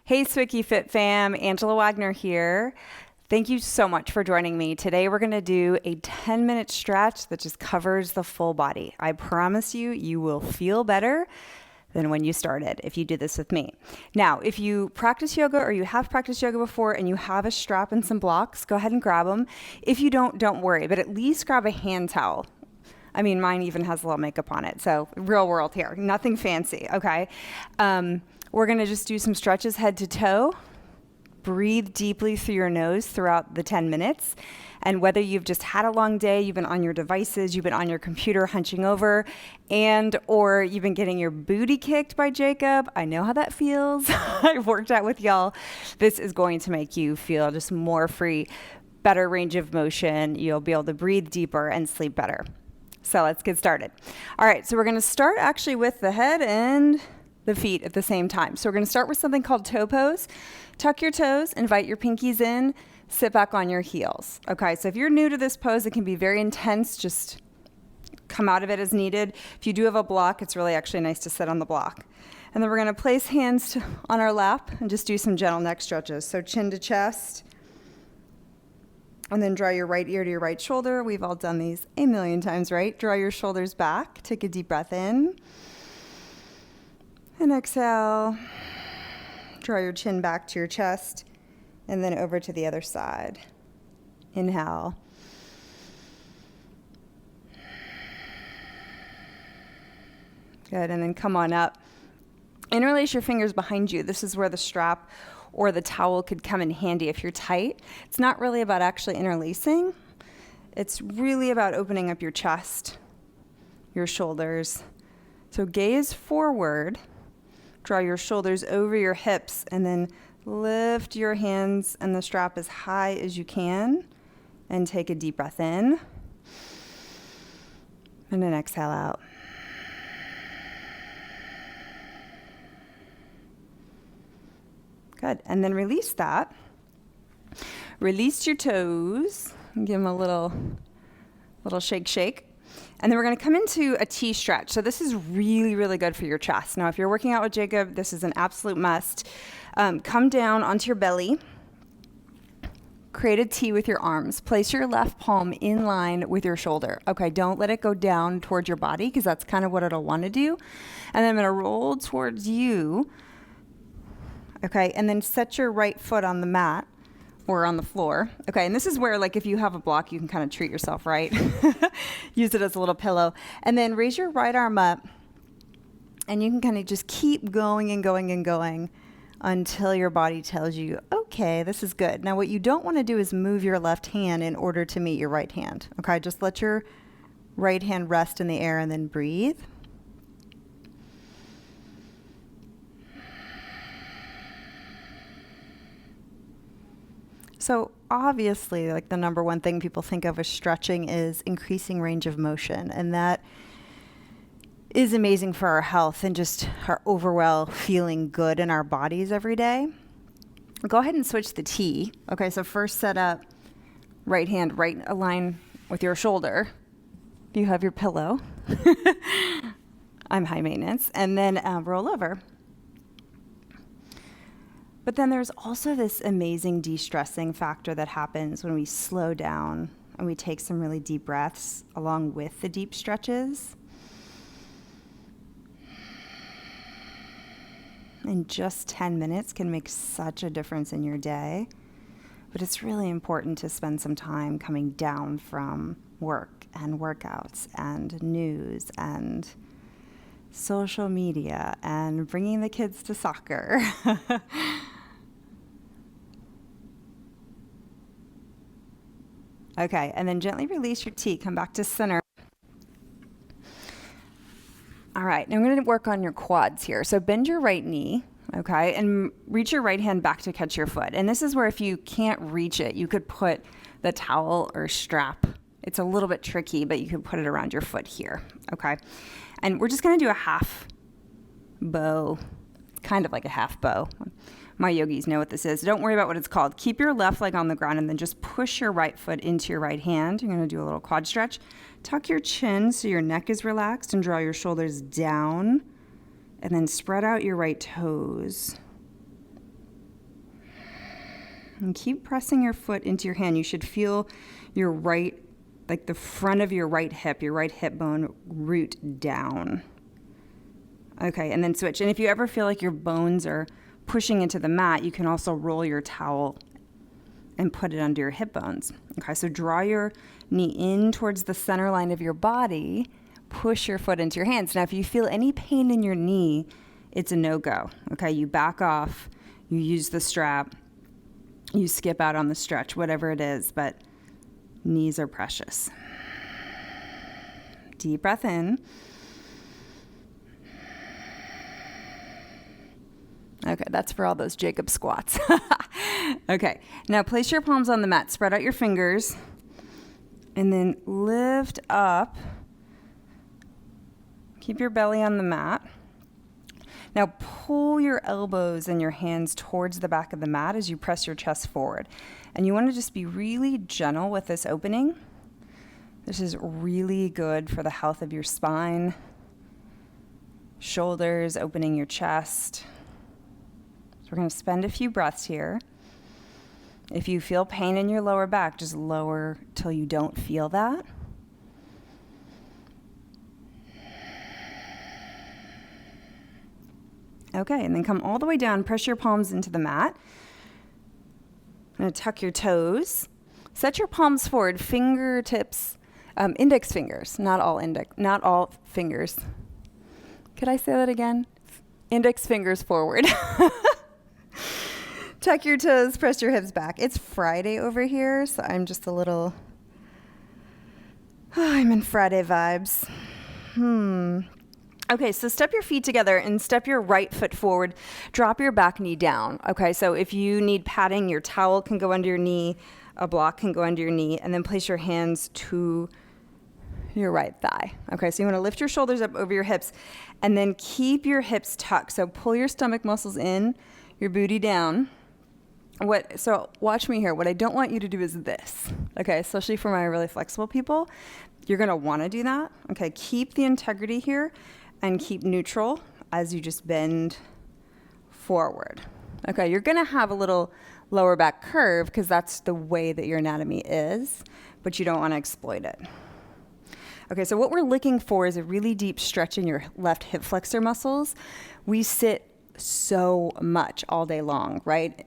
Hey, Swicky Fit fam, Angela Wagner here. Thank you so much for joining me. Today we're going to do a 10-minute stretch that just covers the full body. I promise you, you will feel better than when you started if you do this with me. Now, if you practice yoga or you have practiced yoga before and you have a strap and some blocks, go ahead and grab them. If you don't worry, but at least grab a hand towel. I mean, mine even has a little makeup on it, so real world here, nothing fancy, okay? We're gonna just do some stretches head to toe. Breathe deeply through your nose throughout the 10 minutes. And whether you've just had a long day, you've been on your devices, you've been on your computer hunching over, or you've been getting your booty kicked by Jacob, I know how that feels. I've worked out with y'all. This is going to make you feel just more free, better range of motion. You'll be able to breathe deeper and sleep better. So let's get started. All right, so we're gonna start actually with the head and the feet at the same time. So we're gonna start with something called toe pose. Tuck your toes, invite your pinkies in, sit back on your heels. Okay, so if you're new to this pose, it can be very intense, just come out of it as needed. If you do have a block, it's really actually nice to sit on the block. And then we're gonna place hands on our lap and just do some gentle neck stretches. So chin to chest, and then draw your right ear to your right shoulder. We've all done these a million times, right? Draw your shoulders back, take a deep breath in, and exhale. Draw your chin back to your chest, and then over to the other side. Inhale. Good, and then come on up. Interlace your fingers behind you. This is where the strap or the towel could come in handy if you're tight. It's not really about actually interlacing. It's really about opening up your chest, your shoulders. So gaze forward, draw your shoulders over your hips, and then lift your hands and the strap as high as you can, and take a deep breath in, and then exhale out. Good, and then release that. Release your toes, give them a little shake. And then we're gonna come into a T stretch. So this is really, really good for your chest. Now, if you're working out with Jacob, this is an absolute must. Come down onto your belly, create a T with your arms. Place your left palm in line with your shoulder. Okay, don't let it go down towards your body because that's kind of what it'll wanna do. And then I'm gonna roll towards you. Okay, and then set your right foot on the mat or on the floor. Okay, and this is where, like, if you have a block, you can kind of treat yourself, right? Use it as a little pillow. And then raise your right arm up, and you can kind of just keep going and going and going until your body tells you, okay, this is good. Now, what you don't want to do is move your left hand in order to meet your right hand. Okay, just let your right hand rest in the air and then breathe. So obviously, like, the number one thing people think of as stretching is increasing range of motion. And that is amazing for our health and just our overall feeling good in our bodies every day. Go ahead and switch the T. Okay, so first set up right hand right align with your shoulder. You have your pillow. I'm high maintenance. And then roll over. But then there's also this amazing de-stressing factor that happens when we slow down and we take some really deep breaths along with the deep stretches. And just 10 minutes can make such a difference in your day. But it's really important to spend some time coming down from work and workouts and news and social media and bringing the kids to soccer. Okay, and then gently release your T. Come back to center. All right, now I'm going to work on your quads here. So bend your right knee, okay, and reach your right hand back to catch your foot. And this is where if you can't reach it, you could put the towel or strap. It's a little bit tricky, but you can put it around your foot here, okay? And we're just going to do a half bow, kind of like a half bow. My yogis know what this is. Don't worry about what it's called. Keep your left leg on the ground and then just push your right foot into your right hand. You're going to do a little quad stretch. Tuck your chin so your neck is relaxed and draw your shoulders down. And then spread out your right toes. And keep pressing your foot into your hand. You should feel your right, like the front of your right hip bone root down. Okay, and then switch. And if you ever feel like your bones are pushing into the mat, you can also roll your towel and put it under your hip bones. Okay, so draw your knee in towards the center line of your body. Push your foot into your hands. Now, if you feel any pain in your knee, it's a no-go. Okay, you back off, you use the strap, you skip out on the stretch, whatever it is, but knees are precious. Deep breath in. Okay, that's for all those Jacob squats. Okay, now place your palms on the mat, spread out your fingers, and then lift up. Keep your belly on the mat. Now pull your elbows and your hands towards the back of the mat as you press your chest forward. And you want to just be really gentle with this opening. This is really good for the health of your spine, shoulders, opening your chest. So we're going to spend a few breaths here. If you feel pain in your lower back, just lower till you don't feel that. Okay, and then come all the way down, press your palms into the mat. I'm going to tuck your toes. Set your palms forward, fingertips, index fingers, not all fingers. Could I say that again? Index fingers forward. Tuck your toes, press your hips back. It's Friday over here, so I'm just a little, I'm in Friday vibes. Okay, so step your feet together and step your right foot forward. Drop your back knee down. Okay, so if you need padding, your towel can go under your knee, a block can go under your knee, and then place your hands to your right thigh. Okay, so you want to lift your shoulders up over your hips and then keep your hips tucked. So pull your stomach muscles in, your booty down. So watch me here. What I don't want you to do is this. Okay, especially for my really flexible people. You're going to want to do that. Okay, keep the integrity here and keep neutral as you just bend forward. Okay, you're going to have a little lower back curve because that's the way that your anatomy is, but you don't want to exploit it. Okay, so what we're looking for is a really deep stretch in your left hip flexor muscles. We sit so much all day long, right?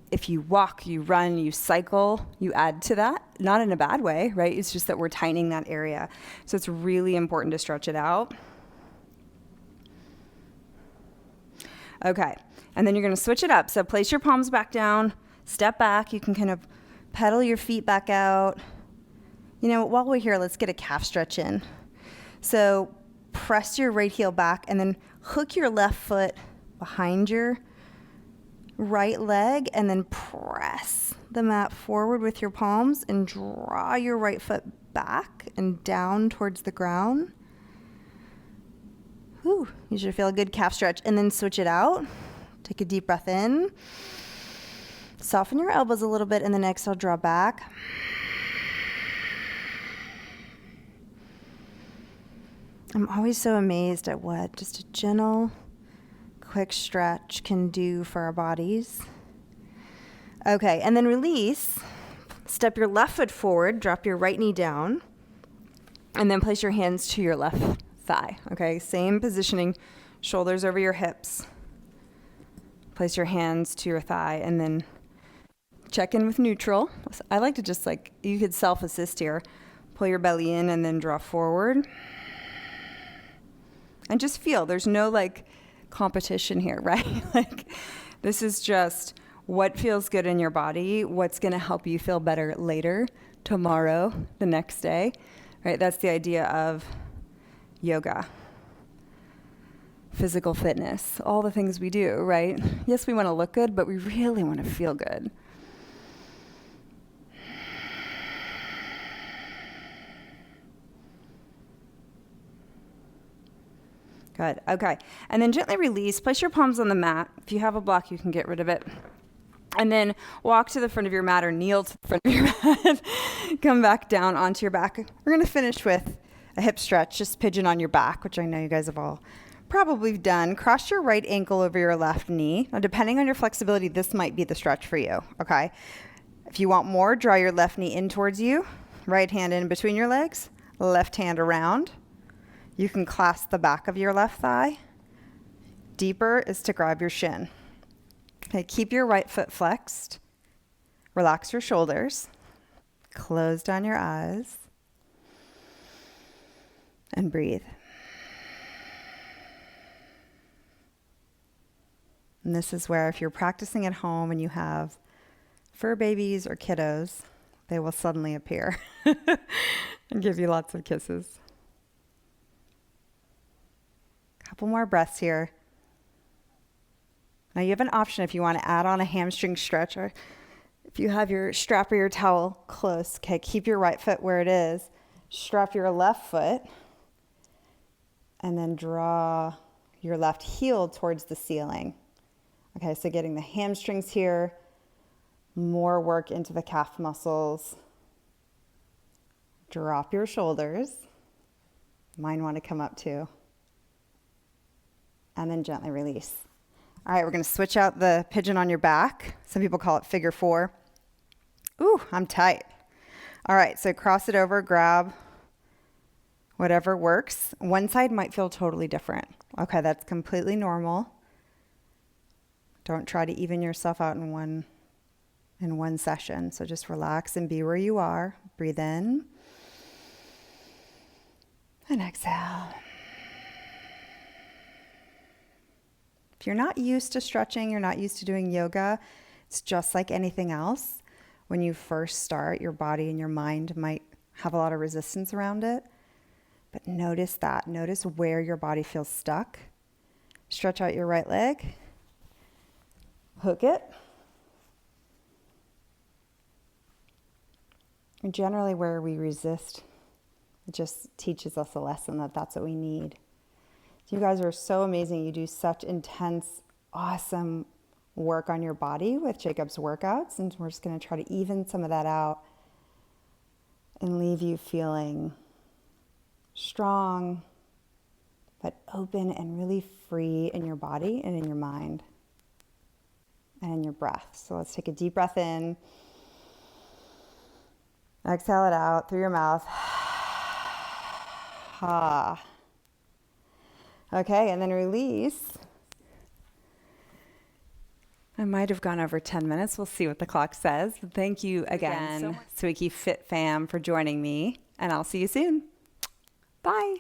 If you walk, you run, you cycle, you add to that, not in a bad way, right? It's just that we're tightening that area. So it's really important to stretch it out. Okay, and then you're gonna switch it up. So place your palms back down, step back. You can kind of pedal your feet back out. You know, while we're here, let's get a calf stretch in. So press your right heel back and then hook your left foot behind your right leg and then press the mat forward with your palms and draw your right foot back and down towards the ground. Whew, you should feel a good calf stretch. And then switch it out. Take a deep breath in. Soften your elbows a little bit and then exhale, draw back. I'm always so amazed at what just a gentle, quick stretch can do for our bodies. Okay, and then release. Step your left foot forward, drop your right knee down, and then place your hands to your left thigh. Okay, same positioning, shoulders over your hips. Place your hands to your thigh, and then check in with neutral. I like to just you could self-assist here. Pull your belly in and then draw forward. And just feel, there's no competition here, right? This is just what feels good in your body, what's going to help you feel better later, tomorrow, the next day, right? That's the idea of yoga, physical fitness, all the things we do, right? Yes, we want to look good, but we really want to feel good. Good. Okay. And then gently release. Place your palms on the mat. If you have a block, you can get rid of it. And then walk to the front of your mat or kneel to the front of your mat. Come back down onto your back. We're going to finish with a hip stretch, just pigeon on your back, which I know you guys have all probably done. Cross your right ankle over your left knee. Now, depending on your flexibility, this might be the stretch for you, okay? If you want more, draw your left knee in towards you, right hand in between your legs, left hand around. You can clasp the back of your left thigh. Deeper is to grab your shin. Okay, keep your right foot flexed. Relax your shoulders. Close down your eyes. And breathe. And this is where if you're practicing at home and you have fur babies or kiddos, they will suddenly appear and give you lots of kisses. Couple more breaths here. Now you have an option if you want to add on a hamstring stretch, or if you have your strap or your towel close. Okay, keep your right foot where it is. Strap your left foot and then draw your left heel towards the ceiling. Okay, so getting the hamstrings here, more work into the calf muscles. Drop your shoulders. Mine want to come up too. And then gently release. All right, we're going to switch out the pigeon on your back. Some people call it figure four. Ooh, I'm tight. All right, so cross it over, grab whatever works. One side might feel totally different. Okay, that's completely normal. Don't try to even yourself out in one session. So just relax and be where you are. Breathe in and exhale. If you're not used to stretching, you're not used to doing yoga, it's just like anything else. When you first start, your body and your mind might have a lot of resistance around it. But notice that. Notice where your body feels stuck. Stretch out your right leg. Hook it. And generally where we resist, it just teaches us a lesson that that's what we need. You guys are so amazing. You do such intense, awesome work on your body with Jacob's workouts. And we're just going to try to even some of that out and leave you feeling strong, but open and really free in your body and in your mind and in your breath. So let's take a deep breath in. Exhale it out through your mouth. Ah. Okay, and then release. I might have gone over 10 minutes. We'll see what the clock says. But thank you again, Sweeky Fit Fam, for joining me, and I'll see you soon. Bye.